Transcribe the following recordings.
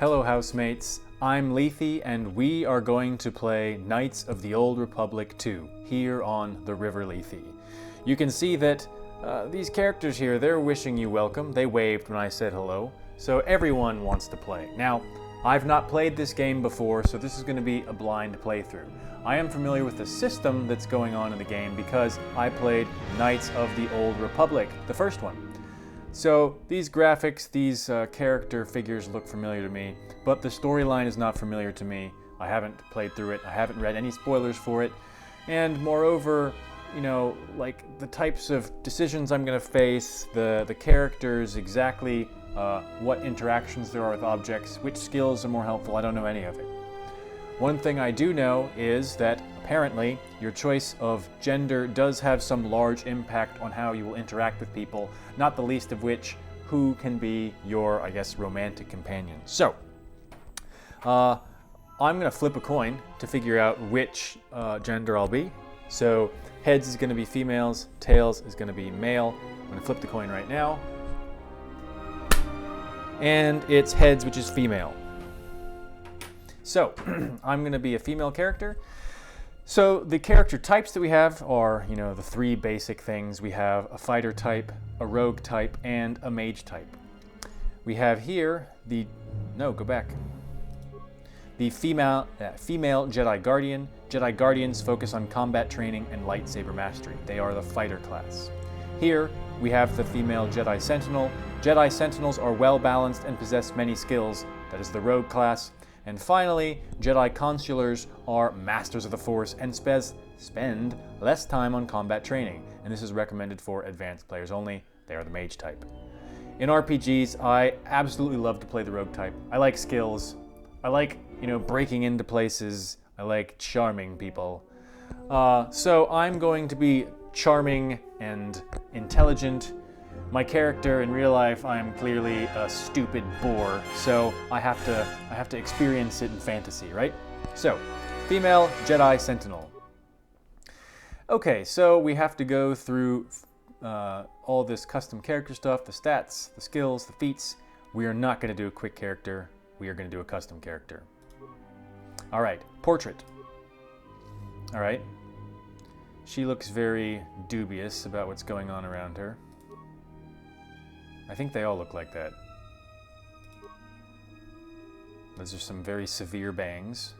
Hello housemates, I'm Lethe and we are going to play Knights of the Old Republic 2 here on the River Lethe. You can see that these characters here, they're wishing you welcome. They waved when I said hello, so everyone wants to play. Now, I've not played this game before, so this is going to be a blind playthrough. I am familiar with the system that's going on in the game because I played Knights of the Old Republic, the first one. So these graphics, these character figures look familiar to me, but the storyline is not familiar to me. I haven't played through it, I haven't read any spoilers for it, and moreover, you know, like the types of decisions I'm going to face, the characters, exactly what interactions there are with objects, which skills are more helpful, I don't know any of it. One thing I do know is that apparently your choice of gender does have some large impact on how you will interact with people, not the least of which who can be your, I guess, romantic companion. So, I'm going to flip a coin to figure out which gender I'll be. So, heads is going to be females, tails is going to be male. I'm going to flip the coin right now. And it's heads, which is female. So, I'm going to be a female character. So, the character types that we have are, you know, the three basic things. We have a fighter type, a rogue type, and a mage type. We have here the... No, go back. The female Jedi Guardian. Jedi Guardians focus on combat training and lightsaber mastery. They are the fighter class. Here, we have the female Jedi Sentinel. Jedi Sentinels are well balanced and possess many skills. That is the rogue class. And finally, Jedi Consulars are masters of the Force and spend less time on combat training. And this is recommended for advanced players only. They are the mage type. In RPGs, I absolutely love to play the rogue type. I like skills. I like, you know, breaking into places. I like charming people. So I'm going to be charming and intelligent. My character in real life, I'm clearly a stupid bore, so I have to experience it in fantasy, right? So, female Jedi Sentinel. Okay, so we have to go through all this custom character stuff, the stats, the skills, the feats. We are not going to do a quick character. We are going to do a custom character. All right, portrait. All right. She looks very dubious about what's going on around her. I think they all look like that. Those are some very severe bangs.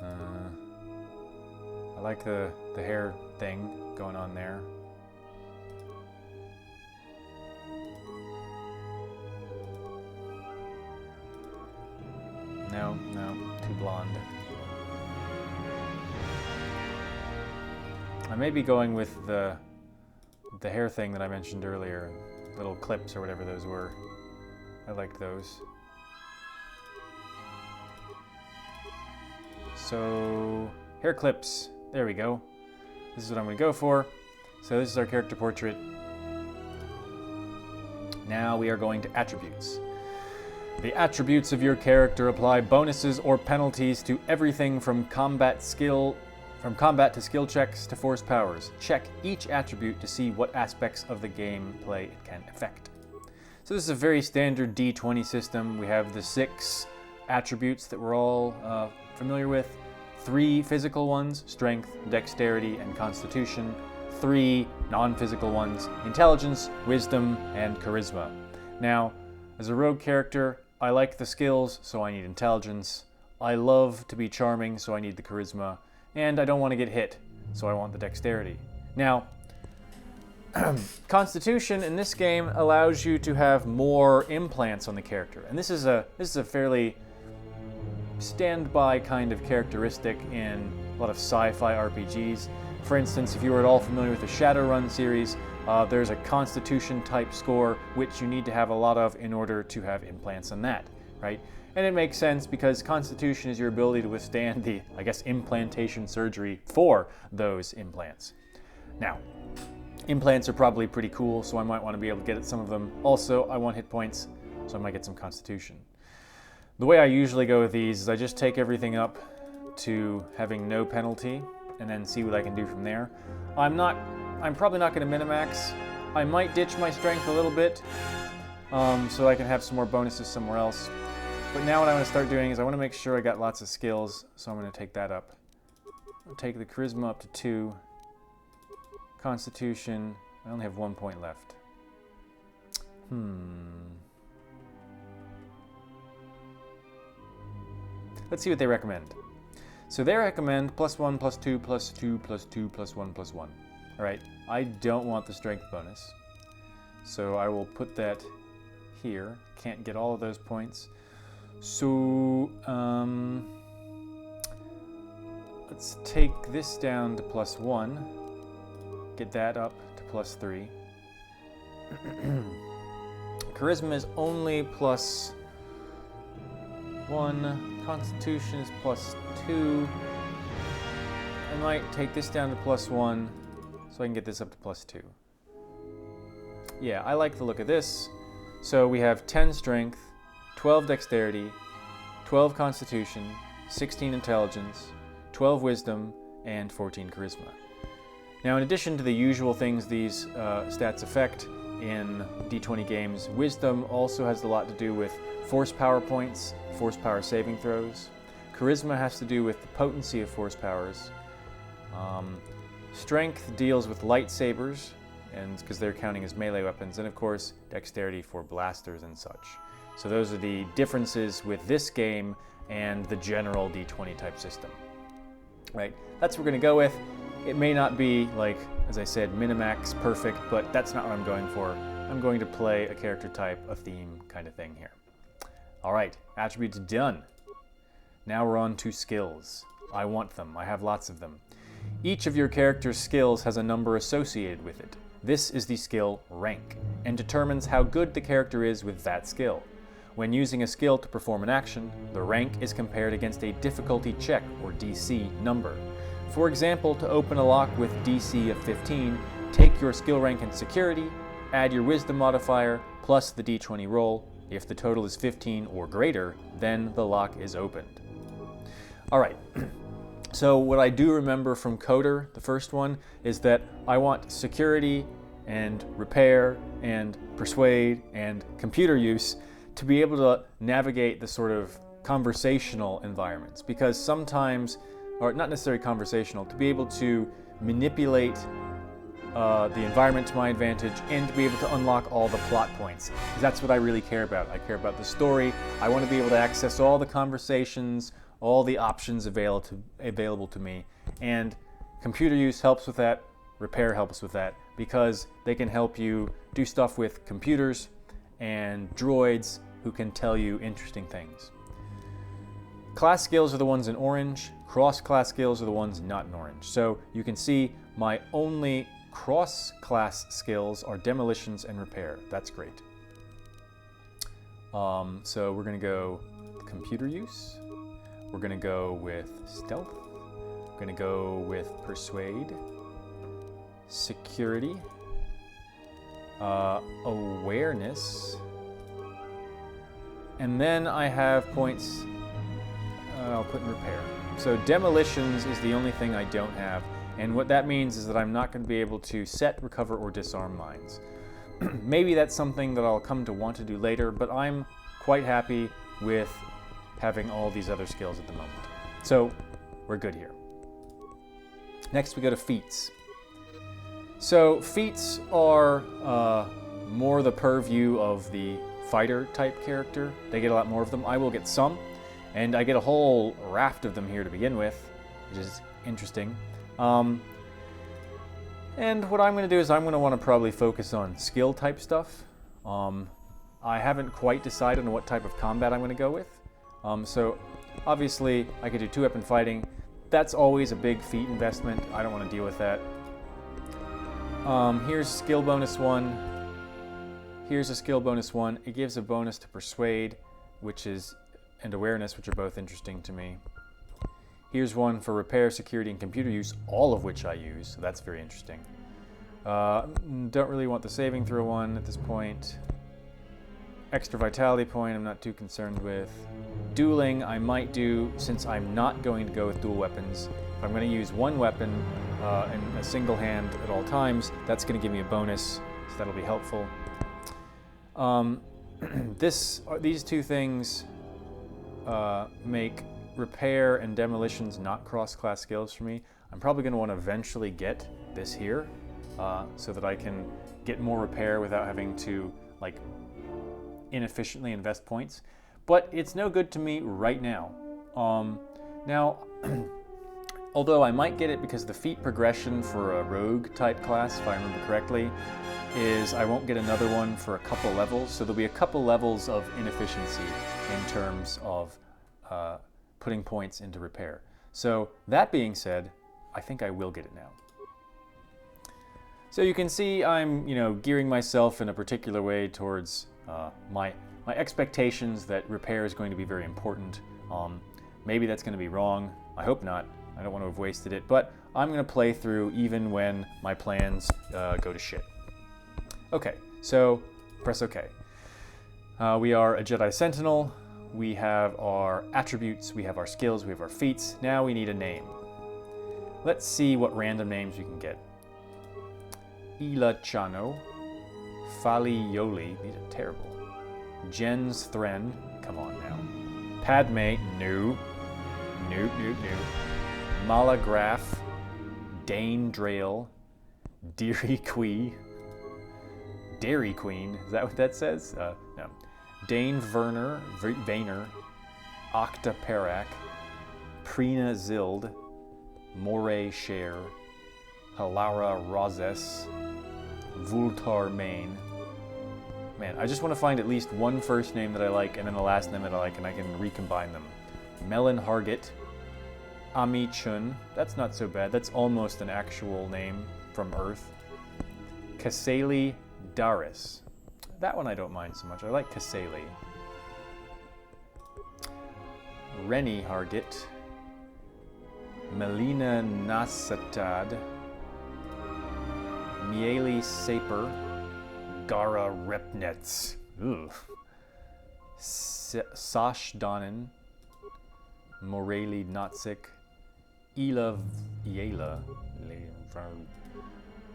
I like the hair thing going on there. No, too blonde. I may be going with the hair thing that I mentioned earlier, little clips or whatever those were. I liked those. So, hair clips, there we go. This is what I'm going to go for. So this is our character portrait. Now we are going to attributes. The attributes of your character apply bonuses or penalties to everything from combat to skill checks to force powers. Check each attribute to see what aspects of the gameplay it can affect. So this is a very standard D20 system. We have the 6 attributes that we're all familiar with. 3 physical ones, strength, dexterity, and constitution. 3 non-physical ones, intelligence, wisdom, and charisma. Now, as a rogue character, I like the skills, so I need intelligence. I love to be charming, so I need the charisma. And I don't want to get hit, so I want the dexterity. Now, Constitution in this game allows you to have more implants on the character, and this is a fairly standby kind of characteristic in a lot of sci-fi RPGs. For instance, if you are at all familiar with the Shadowrun series, there's a Constitution type score which you need to have a lot of in order to have implants on that, right? And it makes sense because Constitution is your ability to withstand the, I guess, implantation surgery for those implants. Now, implants are probably pretty cool, so I might want to be able to get at some of them. Also, I want hit points, so I might get some Constitution. The way I usually go with these is I just take everything up to having no penalty and then see what I can do from there. I'm probably not going to minimax. I might ditch my strength a little bit so I can have some more bonuses somewhere else. But now what I want to start doing is I want to make sure I got lots of skills, so I'm going to take that up. I'll take the charisma up to 2. Constitution, I only have 1 point left. Let's see what they recommend. So they recommend +1, +2, +2, +2, +1, +1. All right, I don't want the strength bonus. So I will put that here. Can't get all of those points. So let's take this down to +1. Get that up to +3. Charisma is only +1. Constitution is +2. I might take this down to +1 so I can get this up to +2. Yeah, I like the look of this. So we have 10 strength, 12 dexterity, 12 constitution, 16 intelligence, 12 wisdom, and 14 charisma. Now, in addition to the usual things these stats affect in D20 games, wisdom also has a lot to do with force power points, force power saving throws. Charisma has to do with the potency of force powers. Strength deals with lightsabers, and because they're counting as melee weapons, and of course, dexterity for blasters and such. So those are the differences with this game and the general D20 type system. Right? That's what we're going to go with. It may not be, like, as I said, minimax perfect, but that's not what I'm going for. I'm going to play a character type, a theme kind of thing here. All right, attributes done. Now we're on to skills. I want them. I have lots of them. Each of your character's skills has a number associated with it. This is the skill rank, and determines how good the character is with that skill. When using a skill to perform an action, the rank is compared against a difficulty check, or DC, number. For example, to open a lock with DC of 15, take your skill rank in security, add your wisdom modifier, plus the D20 roll. If the total is 15 or greater, then the lock is opened. All right, so what I do remember from KOTOR, the first one, is that I want security and repair and persuade and computer use to be able to navigate the sort of conversational environments, because sometimes, or not necessarily conversational, to be able to manipulate the environment to my advantage and to be able to unlock all the plot points. That's what I really care about. I care about the story. I want to be able to access all the conversations, all the options available to me. And computer use helps with that, repair helps with that, because they can help you do stuff with computers and droids who can tell you interesting things. Class skills are the ones in orange. Cross-class skills are the ones not in orange. So you can see my only cross-class skills are demolitions and repair. That's great. So we're going to go computer use. We're going to go with stealth. We're going to go with persuade, security, awareness, and then I have points I'll put in repair. So demolitions is the only thing I don't have, and what that means is that I'm not going to be able to set, recover, or disarm mines. Maybe that's something that I'll come to want to do later, but I'm quite happy with having all these other skills at the moment. So we're good here. Next we go to feats. So feats are more the purview of the fighter type character. They get a lot more of them. I will get some, and I get a whole raft of them here to begin with, which is interesting. And what I'm going to do is I'm going to want to probably focus on skill type stuff. I haven't quite decided on what type of combat I'm going to go with. So obviously I could do 2-weapon fighting. That's always a big feat investment. I don't want to deal with that. Here's skill bonus 1. Here's a skill bonus 1. It gives a bonus to persuade, and awareness, which are both interesting to me. Here's one for repair, security, and computer use, all of which I use, so that's very interesting. Don't really want the saving throw one at this point. Extra vitality point I'm not too concerned with. Dueling I might do, since I'm not going to go with dual weapons. If I'm going to use one weapon in a single hand at all times, that's going to give me a bonus, so that'll be helpful. these two things make repair and demolitions not cross-class skills for me. I'm probably going to want to eventually get this here so that I can get more repair without having to like inefficiently invest points. But it's no good to me right now. Now, although I might get it because the feat progression for a rogue type class, if I remember correctly, is I won't get another one for a couple levels. So there'll be a couple levels of inefficiency in terms of putting points into repair. So that being said, I think I will get it now. So you can see I'm, gearing myself in a particular way towards my expectations that repair is going to be very important. Maybe that's going to be wrong. I hope not. I don't want to have wasted it, but I'm going to play through even when my plans go to shit. Okay, so press OK. We are a Jedi Sentinel. We have our attributes, we have our skills, we have our feats. Now we need a name. Let's see what random names we can get. Ila Chano, Fali Yoli, these are terrible. Jens Thren, come on now. Padme, no. Nope. Malagraph, Dane Drail, Dairy Queen, is that what that says? No. Dane Vayner, Octa Perak, Prina Zild, Moray Cher, Halara Roses, Vultar Main. Man, I just want to find at least one first name that I like and then a last name that I like, and I can recombine them. Melon Hargit, Ami Chun, that's not so bad. That's almost an actual name from Earth. Kaseli Daris. That one I don't mind so much. I like Kaseli. Rennie Hargit. Melina Nasatad. Mieli Saper. Gara Repnets. Sash Donin. Moreli Notzik. Ela Yela.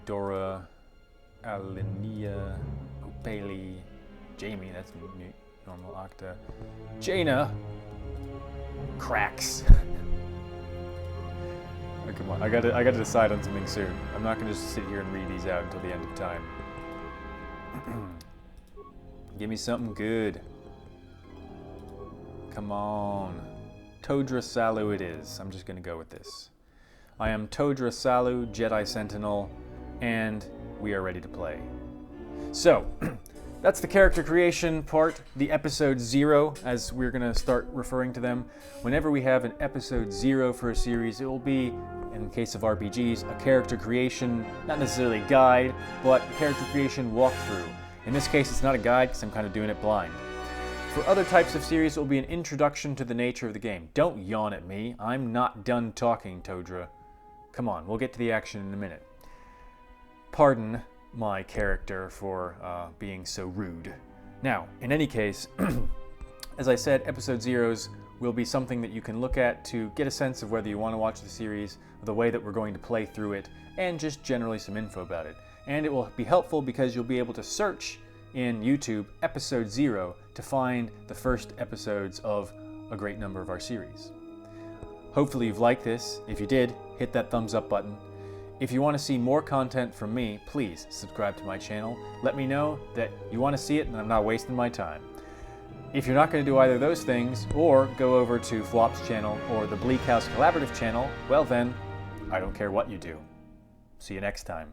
Dora Alinia. Opeli. Jamie, that's normal Octa. Jaina. Cracks. Oh, come on, I gotta decide on something soon. I'm not gonna just sit here and read these out until the end of time. Give me something good. Come on. Todra Salu it is. I'm just gonna go with this. I am Todra Salu, Jedi Sentinel, and we are ready to play. So, that's the character creation part, the episode 0, as we're going to start referring to them. Whenever we have an episode 0 for a series, it will be, in the case of RPGs, a character creation, not necessarily guide, but a character creation walkthrough. In this case, it's not a guide because I'm kind of doing it blind. For other types of series, it will be an introduction to the nature of the game. Don't yawn at me. I'm not done talking, Todra. Come on, we'll get to the action in a minute. Pardon my character for being so rude. Now, in any case, as I said, episode 0s will be something that you can look at to get a sense of whether you want to watch the series, the way that we're going to play through it, and just generally some info about it. And it will be helpful because you'll be able to search in YouTube episode 0 to find the first episodes of a great number of our series. Hopefully you've liked this. If you did, hit that thumbs up button. If you want to see more content from me, please subscribe to my channel. Let me know that you want to see it and I'm not wasting my time. If you're not going to do either of those things, or go over to Phwop's channel or the BleakHaus Collaborative channel, well then, I don't care what you do. See you next time.